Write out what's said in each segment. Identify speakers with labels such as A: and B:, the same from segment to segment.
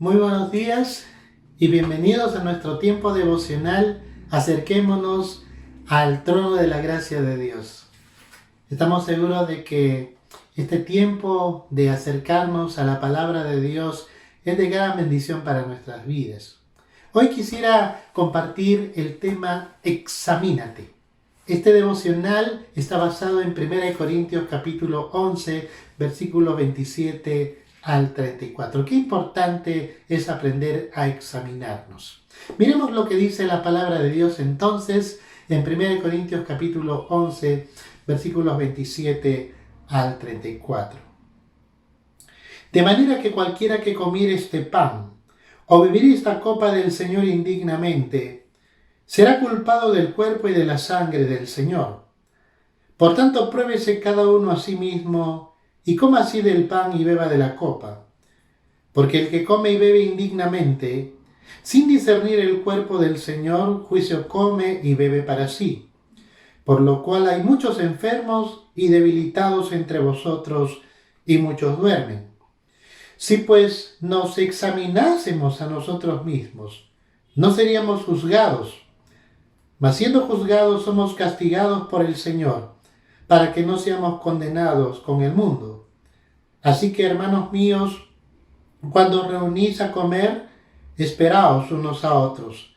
A: Muy buenos días y bienvenidos a nuestro tiempo devocional. Acerquémonos al trono de la gracia de Dios. Estamos seguros de que este tiempo de acercarnos a la palabra de Dios es de gran bendición para nuestras vidas. Hoy quisiera compartir el tema Examínate. Este devocional está basado en 1 Corintios capítulo 11, versículos 27 al 34. Qué importante es aprender a examinarnos. Miremos lo que dice la palabra de Dios entonces en 1 Corintios capítulo 11, versículos 27 al 34. De manera que cualquiera que comiere este pan o bebiere esta copa del Señor indignamente, será culpado del cuerpo y de la sangre del Señor. Por tanto, pruébese cada uno a sí mismo y coma así del pan y beba de la copa. Porque el que come y bebe indignamente, sin discernir el cuerpo del Señor, juicio come y bebe para sí. Por lo cual hay muchos enfermos y debilitados entre vosotros, y muchos duermen. Si pues nos examinásemos a nosotros mismos, no seríamos juzgados. Mas siendo juzgados somos castigados por el Señor, para que no seamos condenados con el mundo. Así que, hermanos míos, cuando reunís a comer, esperaos unos a otros.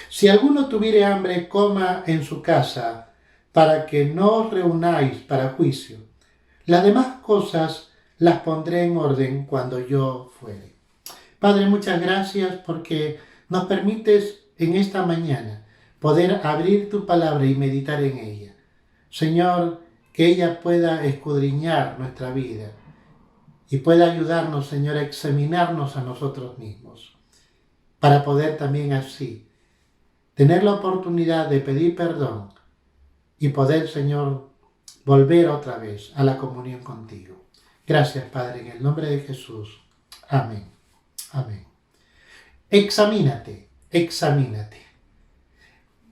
A: Si alguno tuviere hambre, coma en su casa, para que no os reunáis para juicio. Las demás cosas las pondré en orden cuando yo fuere. Padre, muchas gracias porque nos permites en esta mañana poder abrir tu palabra y meditar en ella. Señor, que ella pueda escudriñar nuestra vida y pueda ayudarnos, Señor, a examinarnos a nosotros mismos, para poder también así tener la oportunidad de pedir perdón y poder, Señor, volver otra vez a la comunión contigo. Gracias, Padre, en el nombre de Jesús. Amén. Amén. Examínate, examínate.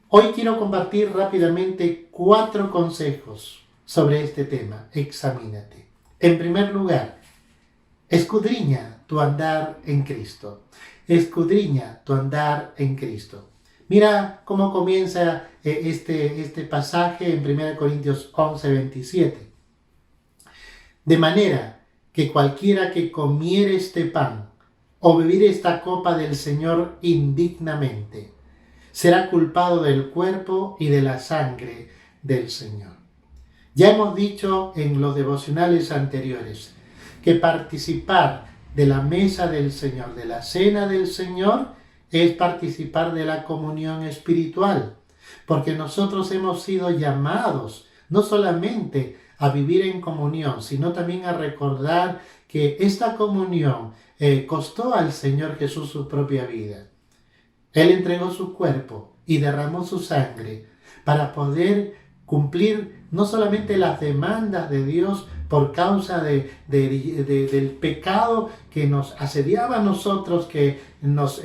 A: Hoy quiero compartir rápidamente 4 consejos sobre este tema, examínate. En primer lugar, escudriña tu andar en Cristo. Escudriña tu andar en Cristo. Mira cómo comienza este pasaje en 1 Corintios 11, 27. De manera que cualquiera que comiere este pan o bebiere esta copa del Señor indignamente, será culpado del cuerpo y de la sangre del Señor. Ya hemos dicho en los devocionales anteriores que participar de la mesa del Señor, de la cena del Señor, es participar de la comunión espiritual, porque nosotros hemos sido llamados no solamente a vivir en comunión, sino también a recordar que esta comunión costó al Señor Jesús su propia vida. Él entregó su cuerpo y derramó su sangre para poder cumplir no solamente las demandas de Dios por causa del pecado que nos asediaba a nosotros, que nos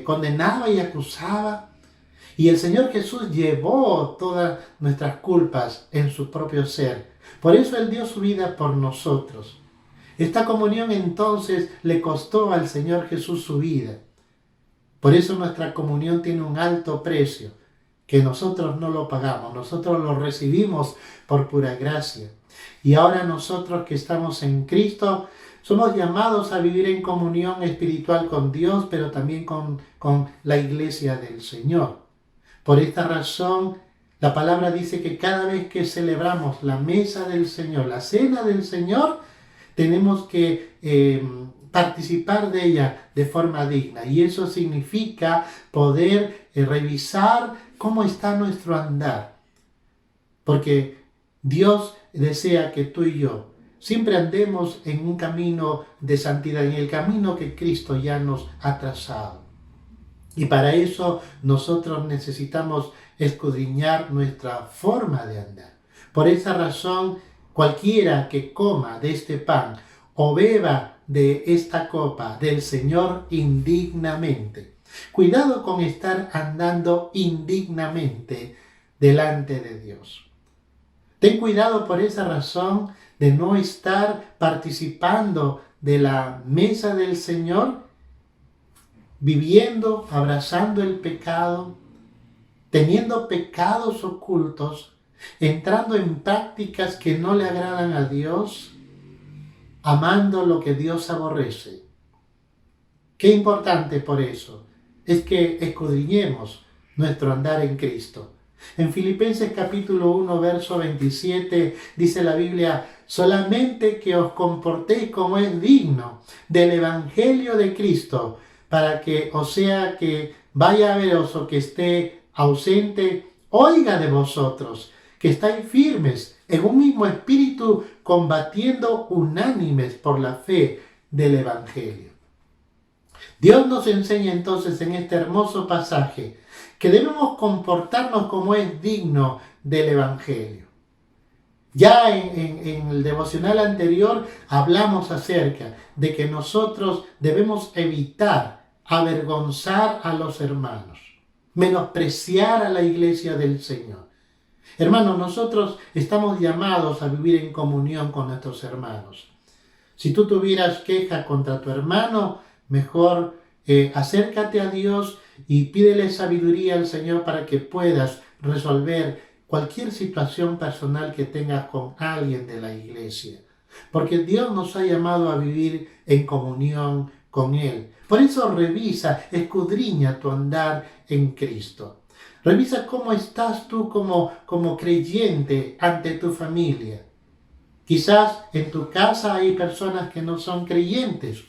A: condenaba y acusaba. Y el Señor Jesús llevó todas nuestras culpas en su propio ser. Por eso Él dio su vida por nosotros. Esta comunión entonces le costó al Señor Jesús su vida. Por eso nuestra comunión tiene un alto precio, que nosotros no lo pagamos, nosotros lo recibimos por pura gracia. Y ahora nosotros que estamos en Cristo, somos llamados a vivir en comunión espiritual con Dios, pero también con la iglesia del Señor. Por esta razón, la palabra dice que cada vez que celebramos la mesa del Señor, la cena del Señor, tenemos que participar de ella de forma digna. Y eso significa poder revisar cómo está nuestro andar. Porque Dios desea que tú y yo siempre andemos en un camino de santidad, en el camino que Cristo ya nos ha trazado. Y para eso nosotros necesitamos escudriñar nuestra forma de andar. Por esa razón, cualquiera que coma de este pan o beba de esta copa del Señor indignamente. Cuidado con estar andando indignamente delante de Dios. Ten cuidado por esa razón de no estar participando de la mesa del Señor, viviendo, abrazando el pecado, teniendo pecados ocultos, entrando en prácticas que no le agradan a Dios, amando lo que Dios aborrece. Qué importante por eso es que escudriñemos nuestro andar en Cristo. En Filipenses capítulo 1, verso 27, dice la Biblia: solamente que os comportéis como es digno del Evangelio de Cristo, para que, o sea que vaya a veros o que esté ausente, oiga de vosotros, que estáis firmes en un mismo espíritu, combatiendo unánimes por la fe del Evangelio. Dios nos enseña entonces en este hermoso pasaje que debemos comportarnos como es digno del Evangelio. Ya en el devocional anterior hablamos acerca de que nosotros debemos evitar avergonzar a los hermanos, menospreciar a la iglesia del Señor. Hermanos, nosotros estamos llamados a vivir en comunión con nuestros hermanos. Si tú tuvieras queja contra tu hermano, mejor acércate a Dios y pídele sabiduría al Señor para que puedas resolver cualquier situación personal que tengas con alguien de la iglesia. Porque Dios nos ha llamado a vivir en comunión con Él. Por eso revisa, escudriña tu andar en Cristo. Revisa cómo estás tú como creyente ante tu familia. Quizás en tu casa hay personas que no son creyentes.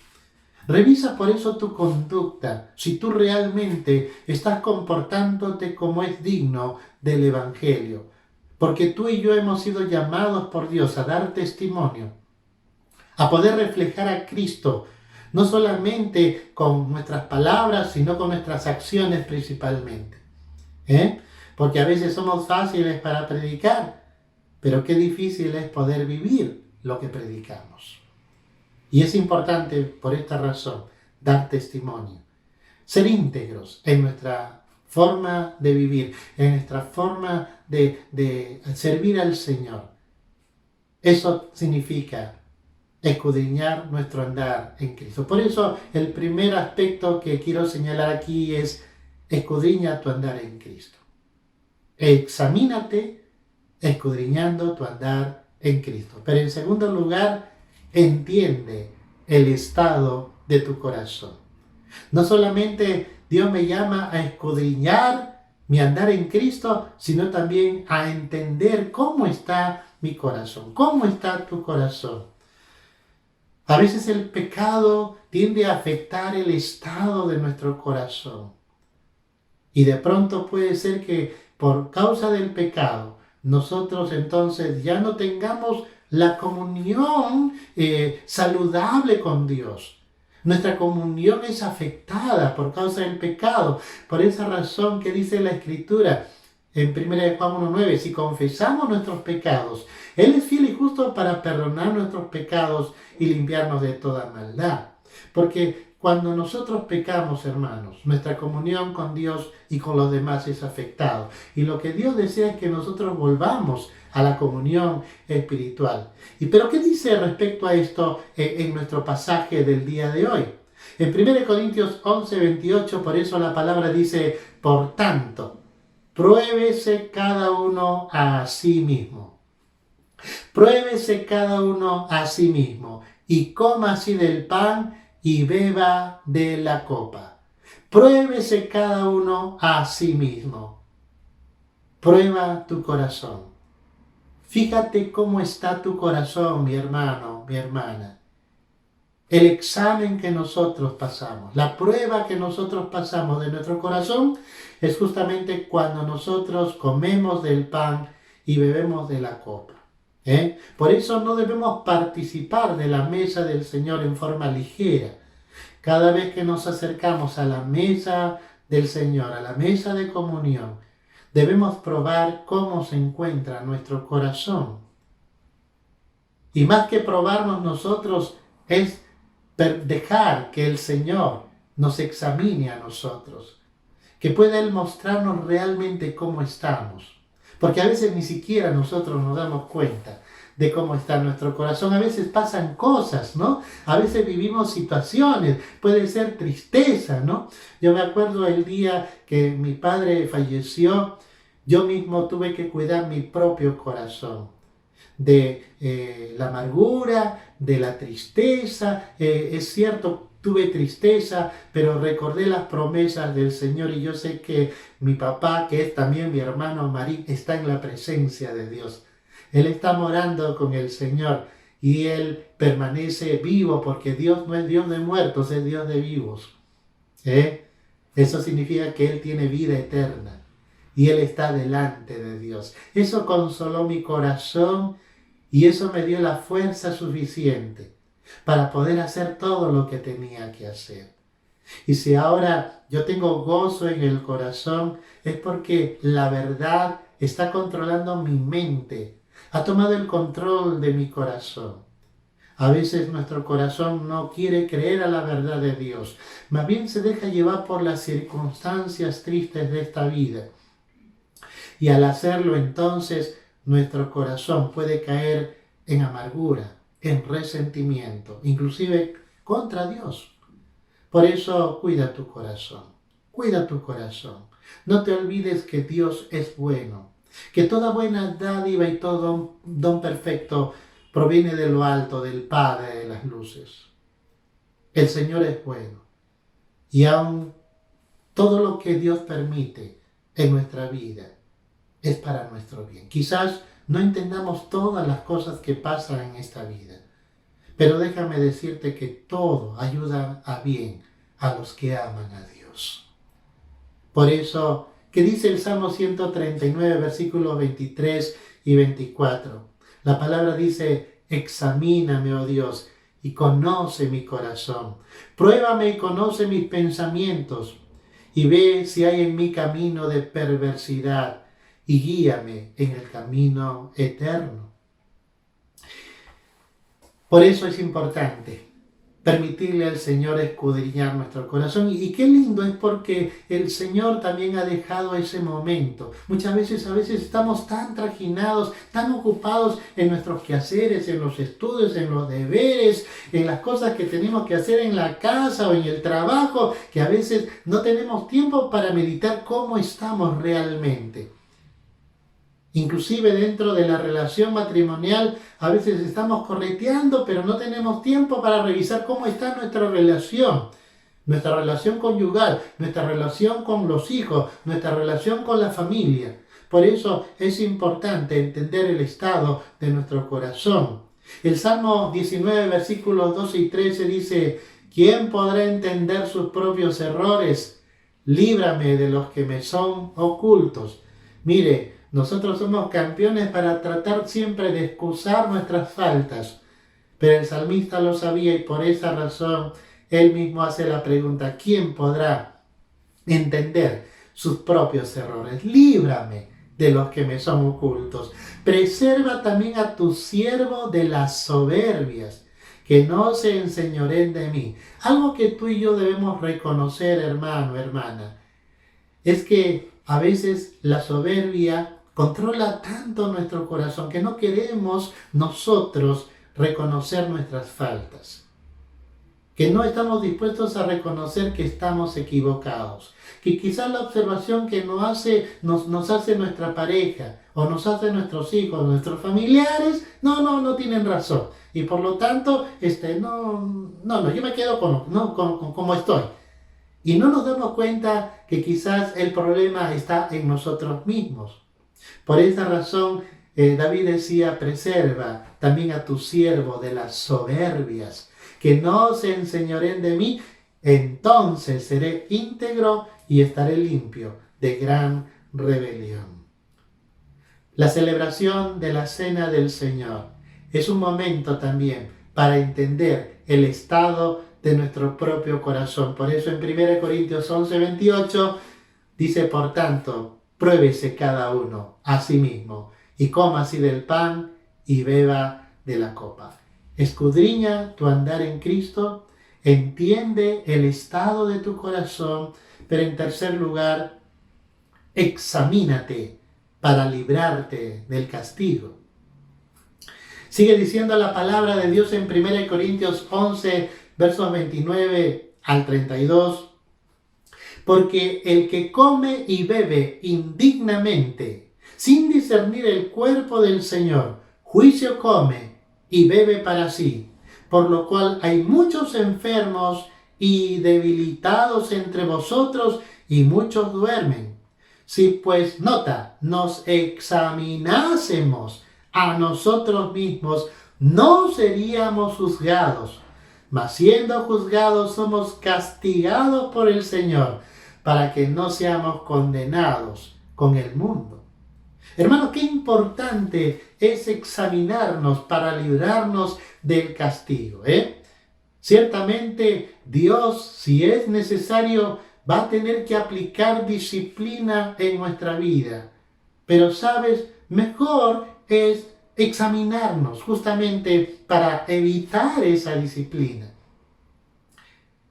A: Revisa por eso tu conducta, si tú realmente estás comportándote como es digno del Evangelio. Porque tú y yo hemos sido llamados por Dios a dar testimonio, a poder reflejar a Cristo, no solamente con nuestras palabras, sino con nuestras acciones principalmente. Porque a veces somos fáciles para predicar, pero qué difícil es poder vivir lo que predicamos. Y es importante, por esta razón, dar testimonio. Ser íntegros en nuestra forma de vivir, en nuestra forma de servir al Señor. Eso significa escudriñar nuestro andar en Cristo. Por eso, el primer aspecto que quiero señalar aquí es: escudriña tu andar en Cristo. Examínate escudriñando tu andar en Cristo. Pero en segundo lugar, entiende el estado de tu corazón. No solamente Dios me llama a escudriñar mi andar en Cristo, sino también a entender cómo está mi corazón, cómo está tu corazón. A veces el pecado tiende a afectar el estado de nuestro corazón. Y de pronto puede ser que por causa del pecado, nosotros entonces ya no tengamos la comunión saludable con Dios. Nuestra comunión es afectada por causa del pecado. Por esa razón que dice la Escritura en 1 Juan 1:9, si confesamos nuestros pecados, Él es fiel y justo para perdonar nuestros pecados y limpiarnos de toda maldad. Porque cuando nosotros pecamos, hermanos, nuestra comunión con Dios y con los demás es afectada. Y lo que Dios desea es que nosotros volvamos a la comunión espiritual. ¿Pero qué dice respecto a esto en nuestro pasaje del día de hoy? En 1 Corintios 11:28, por eso la palabra dice: por tanto, pruébese cada uno a sí mismo. Pruébese cada uno a sí mismo y coma así del pan y beba de la copa. Pruébese cada uno a sí mismo. Prueba tu corazón. Fíjate cómo está tu corazón, mi hermano, mi hermana. El examen que nosotros pasamos, la prueba que nosotros pasamos de nuestro corazón es justamente cuando nosotros comemos del pan y bebemos de la copa. Por eso no debemos participar de la mesa del Señor en forma ligera. Cada vez que nos acercamos a la mesa del Señor, a la mesa de comunión, debemos probar cómo se encuentra nuestro corazón. Y más que probarnos nosotros, es dejar que el Señor nos examine a nosotros, que pueda Él mostrarnos realmente cómo estamos. Porque a veces ni siquiera nosotros nos damos cuenta de cómo está nuestro corazón. A veces pasan cosas, ¿no? A veces vivimos situaciones, puede ser tristeza, ¿no? Yo me acuerdo el día que mi padre falleció, yo mismo tuve que cuidar mi propio corazón de la amargura, de la tristeza. Es cierto, tuve tristeza, pero recordé las promesas del Señor y yo sé que mi papá, que es también mi hermano Marín, está en la presencia de Dios. Él está morando con el Señor y Él permanece vivo porque Dios no es Dios de muertos, es Dios de vivos. Eso significa que Él tiene vida eterna y Él está delante de Dios. Eso consoló mi corazón y eso me dio la fuerza suficiente para poder hacer todo lo que tenía que hacer. Y si ahora yo tengo gozo en el corazón, es porque la verdad está controlando mi mente, ha tomado el control de mi corazón. A veces nuestro corazón no quiere creer a la verdad de Dios, más bien se deja llevar por las circunstancias tristes de esta vida. Y al hacerlo entonces, nuestro corazón puede caer en amargura, en resentimiento, inclusive contra Dios. Por eso cuida tu corazón, cuida tu corazón. No te olvides que Dios es bueno, que toda buena dádiva y todo don perfecto proviene de lo alto, del Padre de las luces. El Señor es bueno y aun todo lo que Dios permite en nuestra vida es para nuestro bien. Quizás no entendamos todas las cosas que pasan en esta vida, pero déjame decirte que todo ayuda a bien a los que aman a Dios. Por eso, ¿qué dice el Salmo 139, versículos 23 y 24? La palabra dice: examíname, oh Dios, y conoce mi corazón. Pruébame y conoce mis pensamientos, y ve si hay en mí camino de perversidad, y guíame en el camino eterno. Por eso es importante permitirle al Señor escudriñar nuestro corazón. Y qué lindo es porque el Señor también ha dejado ese momento. Muchas veces, a veces estamos tan trajinados, tan ocupados en nuestros quehaceres, en los estudios, en los deberes, en las cosas que tenemos que hacer en la casa o en el trabajo, que a veces no tenemos tiempo para meditar cómo estamos realmente. Inclusive dentro de la relación matrimonial, a veces estamos correteando, pero no tenemos tiempo para revisar cómo está nuestra relación conyugal, nuestra relación con los hijos, nuestra relación con la familia. Por eso es importante entender el estado de nuestro corazón. El Salmo 19, versículos 12 y 13 dice: ¿quién podrá entender sus propios errores? Líbrame de los que me son ocultos. Mire, nosotros somos campeones para tratar siempre de excusar nuestras faltas, pero el salmista lo sabía y por esa razón él mismo hace la pregunta: ¿quién podrá entender sus propios errores? Líbrame de los que me son ocultos. Preserva también a tu siervo de las soberbias, que no se enseñoreen de mí. Algo que tú y yo debemos reconocer, hermano, hermana, es que a veces la soberbia controla tanto nuestro corazón que no queremos nosotros reconocer nuestras faltas, que no estamos dispuestos a reconocer que estamos equivocados, que quizás la observación que nos hace nuestra pareja o nos hace nuestros hijos, nuestros familiares, no tienen razón. Y por lo tanto, yo me quedo como estoy. Y no nos damos cuenta que quizás el problema está en nosotros mismos. Por esa razón, David decía: preserva también a tu siervo de las soberbias, que no se enseñoreen de mí, entonces seré íntegro y estaré limpio de gran rebelión. La celebración de la Cena del Señor es un momento también para entender el estado de nuestro propio corazón. Por eso en 1 Corintios 11, 28 dice: por tanto, pruébese cada uno a sí mismo, y coma así del pan y beba de la copa. Escudriña tu andar en Cristo, entiende el estado de tu corazón, pero en tercer lugar, examínate para librarte del castigo. Sigue diciendo la palabra de Dios en 1 Corintios 11, versos 29 al 32. Porque el que come y bebe indignamente, sin discernir el cuerpo del Señor, juicio come y bebe para sí, por lo cual hay muchos enfermos y debilitados entre vosotros, y muchos duermen. Si pues, nota, nos examinásemos a nosotros mismos, no seríamos juzgados, mas siendo juzgados somos castigados por el Señor, para que no seamos condenados con el mundo. Hermanos, qué importante es examinarnos para librarnos del castigo, Ciertamente Dios, si es necesario, va a tener que aplicar disciplina en nuestra vida. Pero, ¿sabes? Mejor es examinarnos justamente para evitar esa disciplina.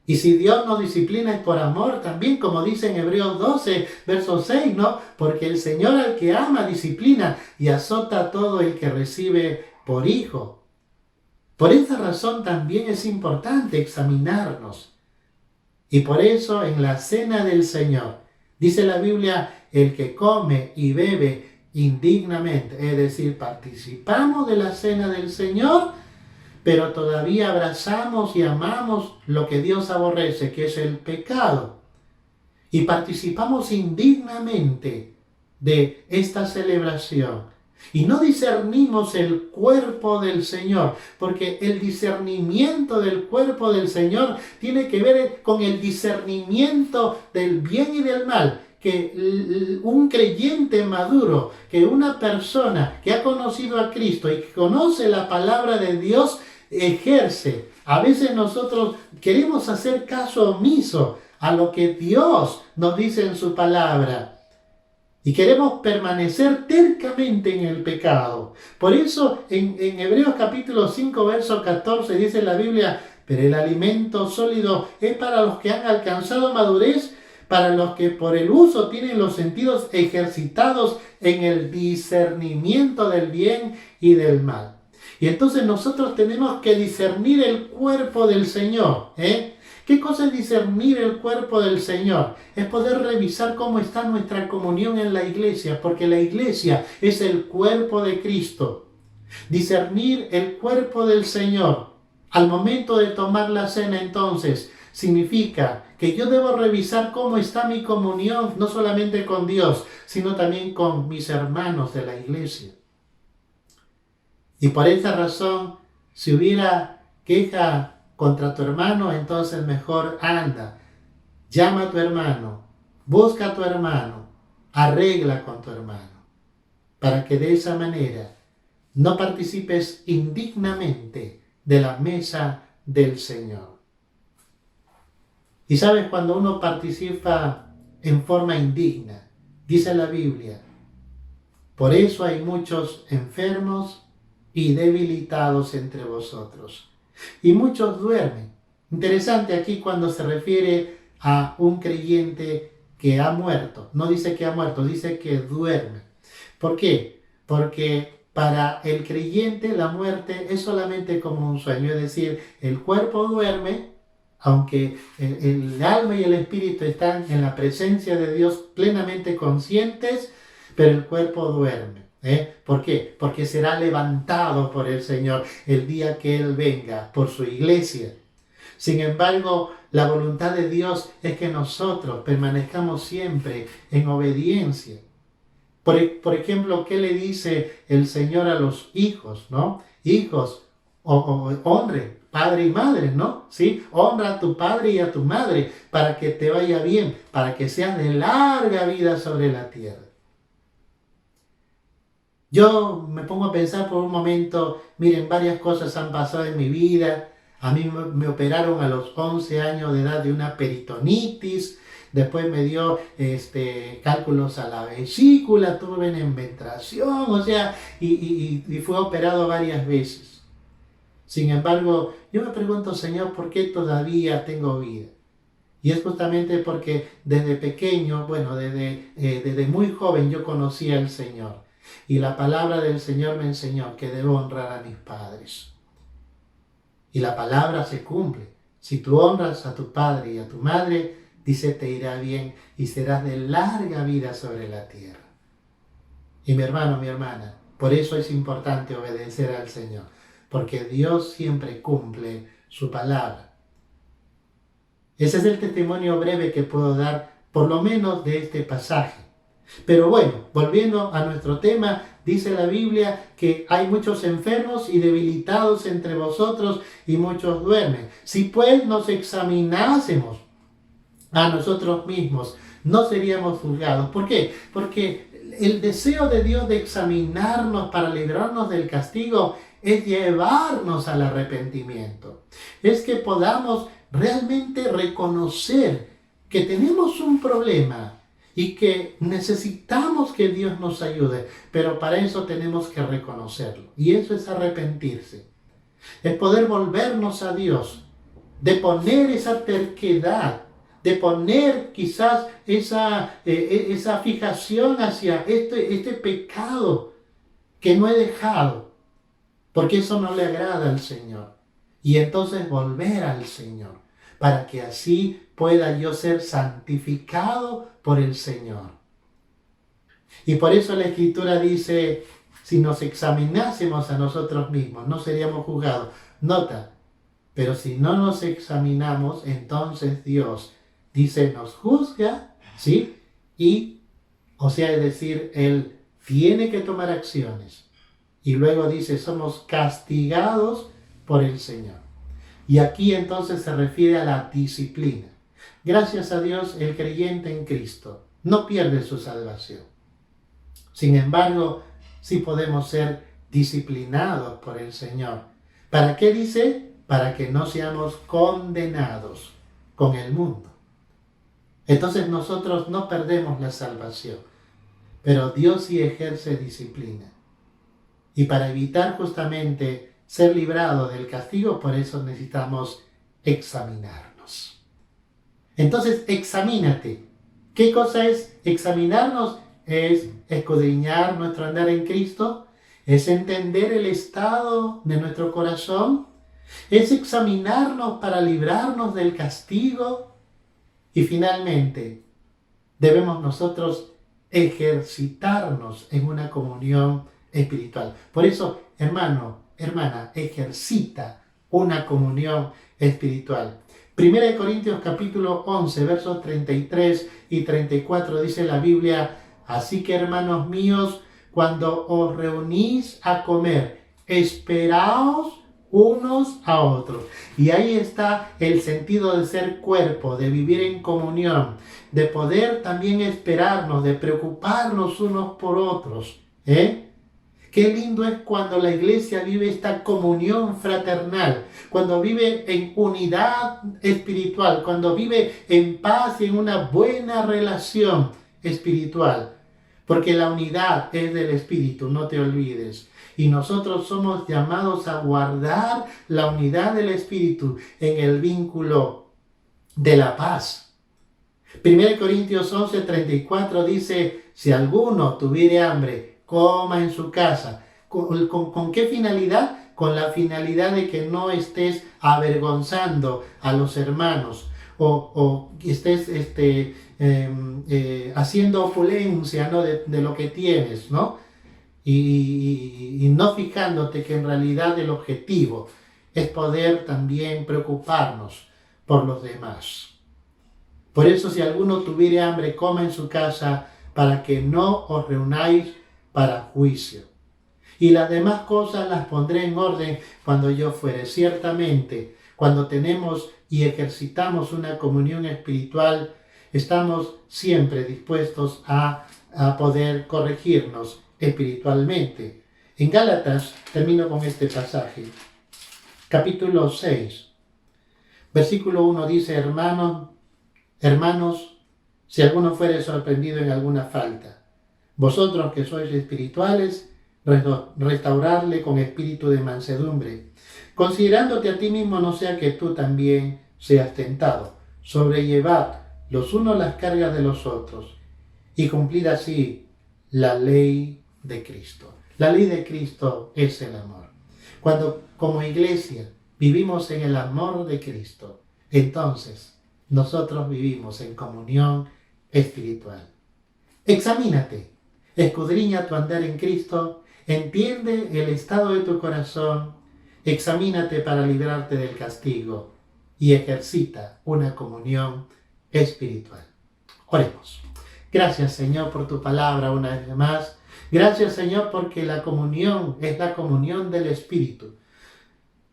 A: Y si Dios nos disciplina es por amor también, como dice en Hebreos 12, verso 6, ¿no? Porque el Señor al que ama disciplina y azota a todo el que recibe por hijo. Por esa razón también es importante examinarnos. Y por eso en la cena del Señor, dice la Biblia, el que come y bebe indignamente, es decir, participamos de la cena del Señor, pero todavía abrazamos y amamos lo que Dios aborrece, que es el pecado. Y participamos indignamente de esta celebración. Y no discernimos el cuerpo del Señor, porque el discernimiento del cuerpo del Señor tiene que ver con el discernimiento del bien y del mal. Que un creyente maduro, que una persona que ha conocido a Cristo y que conoce la palabra de Dios, ejerce. A veces nosotros queremos hacer caso omiso a lo que Dios nos dice en su palabra. Y queremos permanecer tercamente en el pecado. Por eso en Hebreos capítulo 5, verso 14 dice la Biblia, pero el alimento sólido es para los que han alcanzado madurez, para los que por el uso tienen los sentidos ejercitados en el discernimiento del bien y del mal. Y entonces nosotros tenemos que discernir el cuerpo del Señor, ¿Qué cosa es discernir el cuerpo del Señor? Es poder revisar cómo está nuestra comunión en la iglesia, porque la iglesia es el cuerpo de Cristo. Discernir el cuerpo del Señor al momento de tomar la cena, entonces, significa que yo debo revisar cómo está mi comunión, no solamente con Dios, sino también con mis hermanos de la iglesia. Y por esa razón, si hubiera queja contra tu hermano, entonces mejor anda, llama a tu hermano, busca a tu hermano, arregla con tu hermano, para que de esa manera no participes indignamente de la mesa del Señor. Y sabes, cuando uno participa en forma indigna, dice la Biblia, por eso hay muchos enfermos y debilitados entre vosotros. Y muchos duermen. Interesante aquí cuando se refiere a un creyente que ha muerto. No dice que ha muerto, dice que duerme. ¿Por qué? Porque para el creyente la muerte es solamente como un sueño. Es decir, el cuerpo duerme, aunque el alma y el espíritu están en la presencia de Dios plenamente conscientes, pero el cuerpo duerme. ¿Por qué? Porque será levantado por el Señor el día que Él venga por su iglesia. Sin embargo, la voluntad de Dios es que nosotros permanezcamos siempre en obediencia. Por ejemplo, ¿qué le dice el Señor a los hijos, no? Hijos, honre, padre y madre, ¿no? ¿Sí? Honra a tu padre y a tu madre para que te vaya bien, para que seas de larga vida sobre la tierra. Yo me pongo a pensar por un momento, miren, varias cosas han pasado en mi vida. A mí me operaron a los 11 años de edad de una peritonitis, después me dio cálculos a la vesícula, tuve una enventración, y fue operado varias veces. Sin embargo, yo me pregunto, Señor, ¿por qué todavía tengo vida? Y es justamente porque desde pequeño, desde muy joven yo conocí al Señor. Y la palabra del Señor me enseñó que debo honrar a mis padres. Y la palabra se cumple. Si tú honras a tu padre y a tu madre, dice, te irá bien y serás de larga vida sobre la tierra. Y mi hermano, mi hermana, por eso es importante obedecer al Señor, porque Dios siempre cumple su palabra. Ese es el testimonio breve que puedo dar, por lo menos de este pasaje. Pero bueno, volviendo a nuestro tema, dice la Biblia que hay muchos enfermos y debilitados entre vosotros y muchos duermen. Si pues nos examinásemos a nosotros mismos, no seríamos juzgados. ¿Por qué? Porque el deseo de Dios de examinarnos para librarnos del castigo es llevarnos al arrepentimiento. Es que podamos realmente reconocer que tenemos un problema y que necesitamos que Dios nos ayude, pero para eso tenemos que reconocerlo. Y eso es arrepentirse. Es poder volvernos a Dios, de poner esa terquedad, de poner quizás esa fijación hacia este pecado que no he dejado, porque eso no le agrada al Señor. Y entonces volver al Señor, para que así pueda yo ser santificado por el Señor. Y por eso la Escritura dice, si nos examinásemos a nosotros mismos, no seríamos juzgados. Nota, pero si no nos examinamos, entonces Dios dice, nos juzga, ¿sí? Y, o sea, es decir, Él tiene que tomar acciones. Y luego dice, somos castigados por el Señor. Y aquí entonces se refiere a la disciplina. Gracias a Dios, el creyente en Cristo no pierde su salvación. Sin embargo, sí podemos ser disciplinados por el Señor. ¿Para qué dice? Para que no seamos condenados con el mundo. Entonces nosotros no perdemos la salvación, pero Dios sí ejerce disciplina. Y para evitar justamente ser librados del castigo, por eso necesitamos examinarnos. Entonces, examínate. ¿Qué cosa es examinarnos? Es escudriñar nuestro andar en Cristo, es entender el estado de nuestro corazón, es examinarnos para librarnos del castigo y finalmente debemos nosotros ejercitarnos en una comunión espiritual. Por eso, hermano, hermana, ejercita una comunión espiritual. 1 Corintios capítulo 11, versos 33 y 34 dice la Biblia, así que hermanos míos, cuando os reunís a comer, esperaos unos a otros. Y ahí está el sentido de ser cuerpo, de vivir en comunión, de poder también esperarnos, de preocuparnos unos por otros. Qué lindo es cuando la iglesia vive esta comunión fraternal, cuando vive en unidad espiritual, cuando vive en paz y en una buena relación espiritual. Porque la unidad es del Espíritu, no te olvides. Y nosotros somos llamados a guardar la unidad del Espíritu en el vínculo de la paz. 1 Corintios 11, 34 dice, si alguno tuviere hambre, coma en su casa. ¿Con qué finalidad? Con la finalidad de que no estés avergonzando a los hermanos o estés haciendo opulencia, ¿no? de lo que tienes, ¿no? Y no fijándote que en realidad el objetivo es poder también preocuparnos por los demás. Por eso si alguno tuviere hambre, coma en su casa, para que no os reunáis para juicio. Y las demás cosas las pondré en orden cuando yo fuere. Ciertamente, cuando tenemos y ejercitamos una comunión espiritual, estamos siempre dispuestos a poder corregirnos espiritualmente. En Gálatas, termino con este pasaje, capítulo 6, versículo 1 dice, hermanos, si alguno fuere sorprendido en alguna falta, vosotros que sois espirituales, restaurarle con espíritu de mansedumbre, considerándote a ti mismo, no sea que tú también seas tentado. Sobrellevad los unos las cargas de los otros, y cumplid así la ley de Cristo. La ley de Cristo es el amor. Cuando como iglesia vivimos en el amor de Cristo, entonces nosotros vivimos en comunión espiritual. Examínate, escudriña tu andar en Cristo, entiende el estado de tu corazón, examínate para librarte del castigo y ejercita una comunión espiritual. Oremos. Gracias, Señor, por tu palabra una vez más. Gracias, Señor, porque la comunión es la comunión del Espíritu,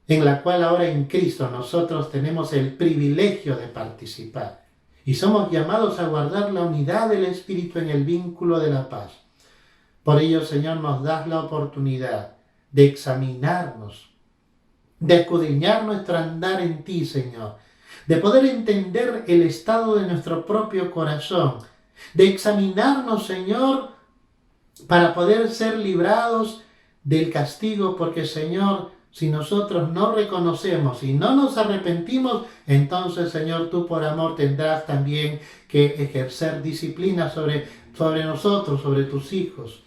A: en la cual ahora en Cristo nosotros tenemos el privilegio de participar. Y somos llamados a guardar la unidad del Espíritu en el vínculo de la paz. Por ello, Señor, nos das la oportunidad de examinarnos, de escudriñar nuestro andar en ti, Señor, de poder entender el estado de nuestro propio corazón, de examinarnos, Señor, para poder ser librados del castigo, porque, Señor, si nosotros no reconocemos y no nos arrepentimos, entonces, Señor, tú por amor tendrás también que ejercer disciplina sobre nosotros, sobre tus hijos.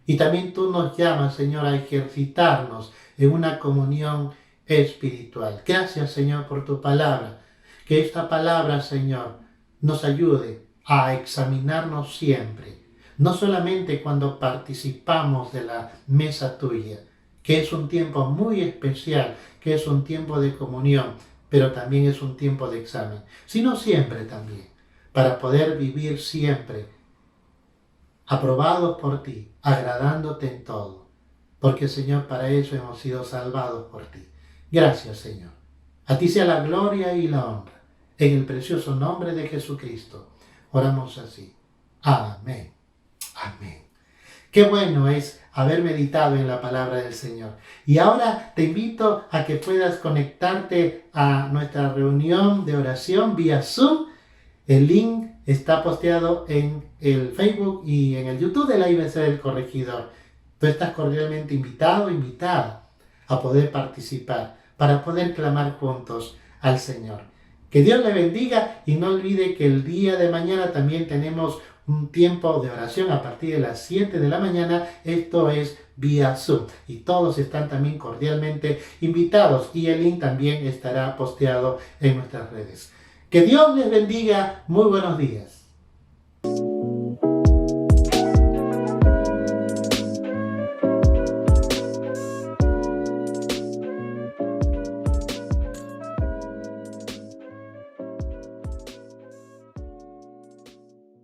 A: Y también tú nos llamas, Señor, a ejercitarnos en una comunión espiritual. Gracias, Señor, por tu palabra. Que esta palabra, Señor, nos ayude a examinarnos siempre. No solamente cuando participamos de la mesa tuya, que es un tiempo muy especial, que es un tiempo de comunión, pero también es un tiempo de examen, sino siempre también, para poder vivir siempre aprobados por ti, agradándote en todo, porque, Señor, para eso hemos sido salvados por ti. Gracias, Señor. A ti sea la gloria y la honra, en el precioso nombre de Jesucristo. Oramos así. Amén. Amén. Qué bueno es haber meditado en la palabra del Señor. Y ahora te invito a que puedas conectarte a nuestra reunión de oración vía Zoom. El link está posteado en el Facebook y en el YouTube de la IBC del Corregidor. Tú estás cordialmente invitado, invitada a poder participar, para poder clamar juntos al Señor. Que Dios le bendiga y no olvide que el día de mañana también tenemos un tiempo de oración a partir de las 7 de la mañana. Esto es vía Zoom y todos están también cordialmente invitados y el link también estará posteado en nuestras redes. Que Dios les bendiga. Muy buenos días.